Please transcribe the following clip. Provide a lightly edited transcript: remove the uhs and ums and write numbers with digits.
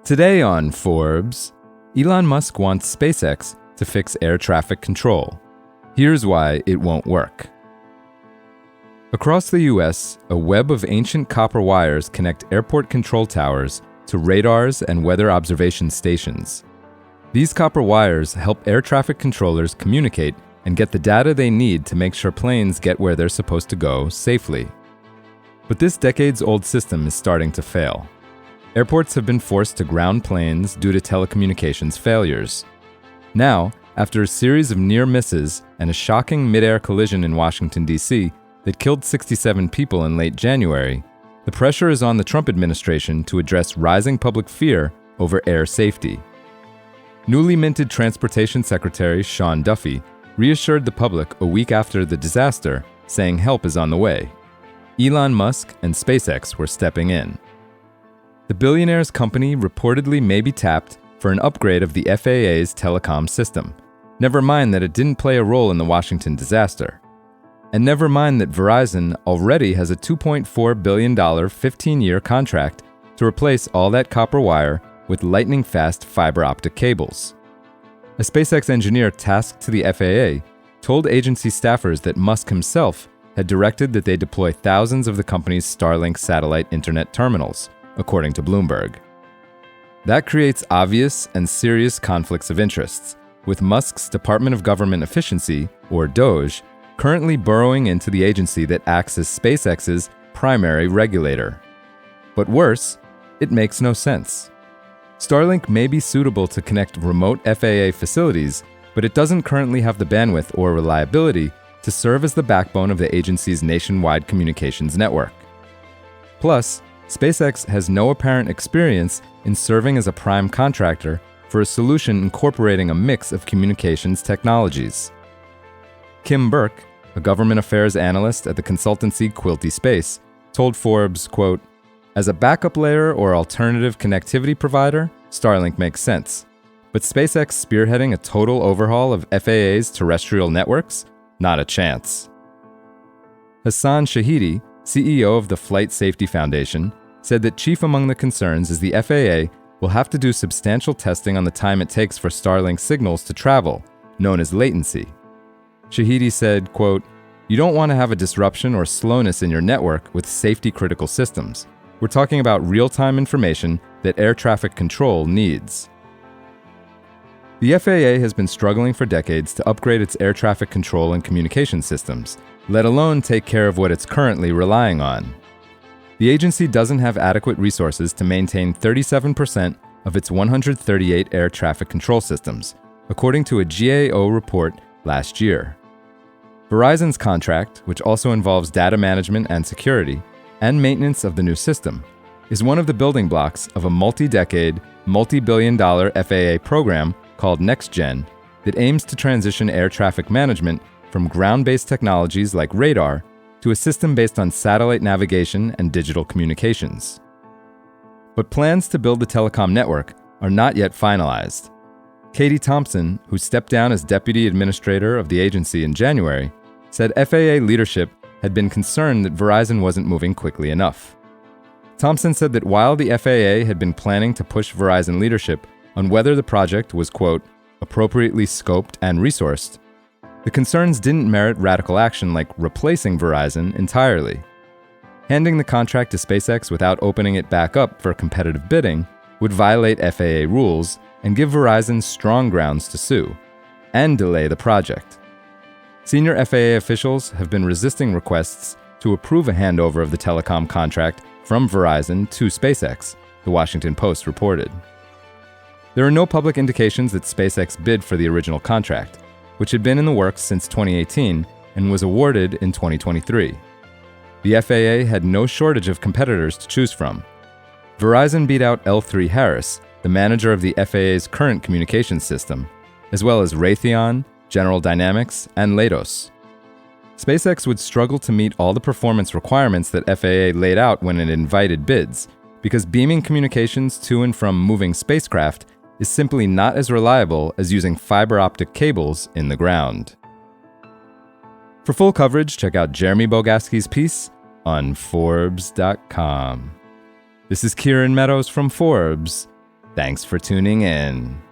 Today on Forbes, Elon Musk wants SpaceX to fix air traffic control. Here's why it won't work. Across the US, a web of ancient copper wires connect airport control towers to radars and weather observation stations. These copper wires help air traffic controllers communicate and get the data they need to make sure planes get where they're supposed to go safely. But this decades-old system is starting to fail. Airports have been forced to ground planes due to telecommunications failures. Now, after a series of near misses and a shocking mid-air collision in Washington, D.C. that killed 67 people in late January, the pressure is on the Trump administration to address rising public fear over air safety. Newly minted Transportation Secretary Sean Duffy reassured the public a week after the disaster, saying help is on the way. Elon Musk and SpaceX were stepping in. The billionaire's company reportedly may be tapped for an upgrade of the FAA's telecom system. Never mind that it didn't play a role in the Washington disaster. And never mind that Verizon already has a $2.4 billion 15-year contract to replace all that copper wire with lightning-fast fiber optic cables. A SpaceX engineer tasked to the FAA told agency staffers that Musk himself had directed that they deploy thousands of the company's Starlink satellite internet terminals, according to Bloomberg. That creates obvious and serious conflicts of interests, with Musk's Department of Government Efficiency, or DOGE, currently burrowing into the agency that acts as SpaceX's primary regulator. But worse, it makes no sense. Starlink may be suitable to connect remote FAA facilities, but it doesn't currently have the bandwidth or reliability to serve as the backbone of the agency's nationwide communications network. Plus, SpaceX has no apparent experience in serving as a prime contractor for a solution incorporating a mix of communications technologies. Kim Burke, a government affairs analyst at the consultancy Quilty Space, told Forbes, quote, "As a backup layer or alternative connectivity provider, Starlink makes sense. But SpaceX spearheading a total overhaul of FAA's terrestrial networks? Not a chance." Hassan Shahidi, CEO of the Flight Safety Foundation, said that chief among the concerns is the FAA will have to do substantial testing on the time it takes for Starlink signals to travel, known as latency. Shahidi said, quote, "You don't want to have a disruption or slowness in your network with safety-critical systems. We're talking about real-time information that air traffic control needs." The FAA has been struggling for decades to upgrade its air traffic control and communication systems, let alone take care of what it's currently relying on. The agency doesn't have adequate resources to maintain 37% of its 138 air traffic control systems, according to a GAO report last year. Verizon's contract, which also involves data management and security, and maintenance of the new system, is one of the building blocks of a multi-decade, multi-billion-dollar FAA program called NextGen that aims to transition air traffic management from ground-based technologies like radar to a system based on satellite navigation and digital communications. But plans to build the telecom network are not yet finalized. Katie Thompson, who stepped down as deputy administrator of the agency in January, said FAA leadership had been concerned that Verizon wasn't moving quickly enough. Thompson said that while the FAA had been planning to push Verizon leadership on whether the project was, quote, appropriately scoped and resourced, the concerns didn't merit radical action like replacing Verizon entirely. Handing the contract to SpaceX without opening it back up for competitive bidding would violate FAA rules and give Verizon strong grounds to sue, and delay the project. Senior FAA officials have been resisting requests to approve a handover of the telecom contract from Verizon to SpaceX, the Washington Post reported. There are no public indications that SpaceX bid for the original contract, which had been in the works since 2018 and was awarded in 2023. The FAA had no shortage of competitors to choose from. Verizon beat out L3Harris, the manager of the FAA's current communications system, as well as Raytheon, General Dynamics, and Leidos. SpaceX would struggle to meet all the performance requirements that FAA laid out when it invited bids, because beaming communications to and from moving spacecraft is simply not as reliable as using fiber optic cables in the ground. For full coverage, check out Jeremy Bogaski's piece on Forbes.com. This is Kieran Meadows from Forbes. Thanks for tuning in.